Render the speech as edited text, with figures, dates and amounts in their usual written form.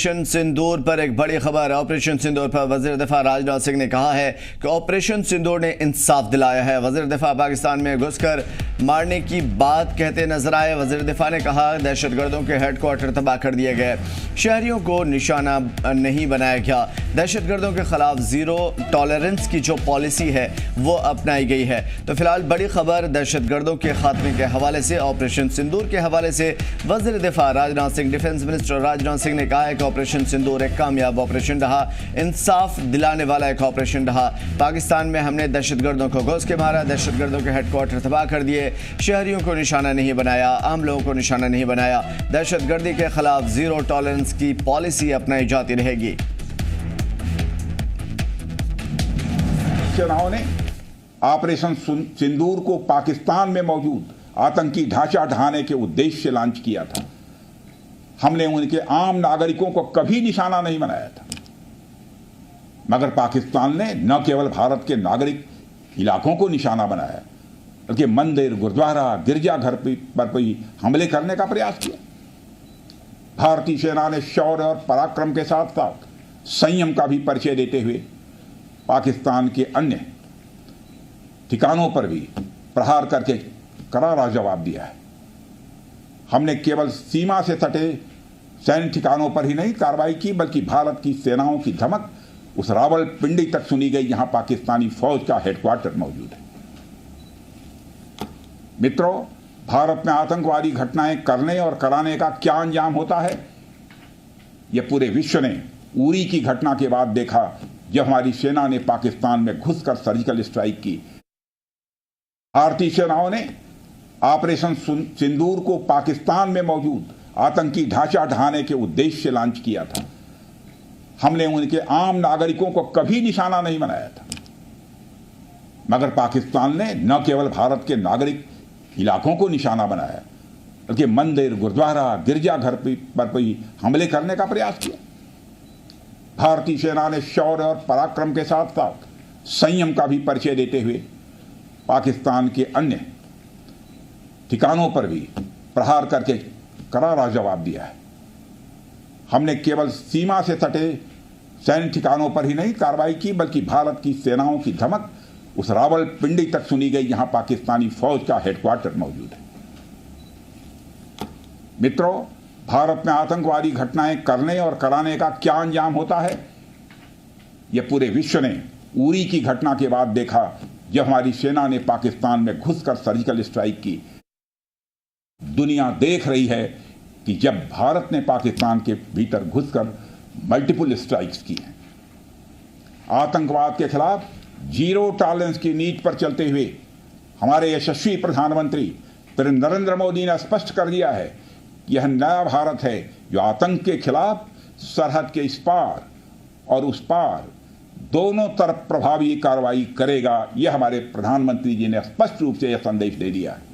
Operation सिंदूर पर एक बड़ी खबर। ऑपरेशन सिंदूर पर वज़ीर दिफा राजनाथ सिंह ने कहा है कि ऑपरेशन सिंदूर ने इंसाफ दिलाया है। वज़ीर दिफा पाकिस्तान में घुसकर मारने की बात कहते नजर आए। वज़ीर दिफा ने कहा दहशतगर्दों के हेडक्वार्टर तबाह कर दिए गए, शहरियों को निशाना नहीं बनाया गया। दहशतगर्दों के खिलाफ ज़ीरो टॉलरेंस की जो पॉलिसी है वो अपनाई गई है। तो फिलहाल बड़ी खबर दहशतगर्दों के खात्मे के हवाले से, ऑपरेशन सिंदूर के हवाले से वज़ीर दिफा राजनाथ सिंह, डिफेंस मिनिस्टर राजनाथ सिंह ने कहा है कि ऑपरेशन सिंदूर एक कामयाब ऑपरेशन रहा, इंसाफ दिलाने वाला एक ऑपरेशन रहा। पाकिस्तान में हमने दहशतगर्दों को घुस के मारा, दहशतगर्दों के हेडक्वार्टर तबाह कर दिए, शहरियों को निशाना नहीं बनाया, आम लोगों को निशाना नहीं बनाया। दहशतगर्दी के खिलाफ जीरो टॉलरेंस की पॉलिसी अपनाई जाती रहेगी। सेनाओं ने ऑपरेशन सिंदूर को पाकिस्तान में मौजूद आतंकी ढांचा ढहाने के उद्देश्य से लॉन्च किया था। हमने उनके आम नागरिकों को कभी निशाना नहीं बनाया था, मगर पाकिस्तान ने न केवल भारत के नागरिक इलाकों को निशाना बनाया, बल्कि मंदिर, गुरुद्वारा, गिरजाघर पर भी हमले करने का प्रयास किया। भारतीय सेना ने शौर्य और पराक्रम के साथ साथ संयम का भी परिचय देते हुए पाकिस्तान के अन्य ठिकानों पर भी प्रहार करके करारा जवाब दिया है। हमने केवल सीमा से सटे सैन्य ठिकानों पर ही नहीं कार्रवाई की, बल्कि भारत की सेनाओं की धमक उस रावलपिंडी तक सुनी गई जहां पाकिस्तानी फौज का हेडक्वार्टर मौजूद है। मित्रों, भारत में आतंकवादी घटनाएं करने और कराने का क्या अंजाम होता है, यह पूरे विश्व ने उरी की घटना के बाद देखा, जब हमारी सेना ने पाकिस्तान में घुसकर सर्जिकल स्ट्राइक की। भारतीय सेनाओं ने ऑपरेशन सिंदूर को पाकिस्तान में मौजूद आतंकी ढांचा ढहाने के उद्देश्य से लॉन्च किया था। हमने उनके आम नागरिकों को कभी निशाना नहीं बनाया था, मगर पाकिस्तान ने न केवल भारत के नागरिक इलाकों को निशाना बनाया, बल्कि मंदिर, गुरुद्वारा, गिरजाघर पर भी हमले करने का प्रयास किया। भारतीय सेना ने शौर्य और पराक्रम के साथ साथ संयम का भी परिचय देते हुए पाकिस्तान के अन्य ठिकानों पर भी प्रहार करके करारा जवाब दिया है। हमने केवल सीमा से सटे सैन्य ठिकानों पर ही नहीं कार्रवाई की, बल्कि भारत की सेनाओं की धमक उस रावलपिंडी तक सुनी गई जहां पाकिस्तानी फौज का हेडक्वार्टर मौजूद है। मित्रों, भारत में आतंकवादी घटनाएं करने और कराने का क्या अंजाम होता है, यह पूरे विश्व ने उरी की घटना के बाद देखा, जब हमारी सेना ने पाकिस्तान में घुसकर सर्जिकल स्ट्राइक की। दुनिया देख रही है कि जब भारत ने पाकिस्तान के भीतर घुसकर मल्टीपल स्ट्राइक्स की हैं, आतंकवाद के खिलाफ जीरो टॉलरेंस की नीति पर चलते हुए हमारे यशस्वी प्रधानमंत्री नरेंद्र मोदी ने स्पष्ट कर दिया है कि यह नया भारत है जो आतंक के खिलाफ सरहद के इस पार और उस पार दोनों तरफ प्रभावी कार्रवाई करेगा। यह हमारे प्रधानमंत्री जी ने स्पष्ट रूप से यह संदेश दे दिया है।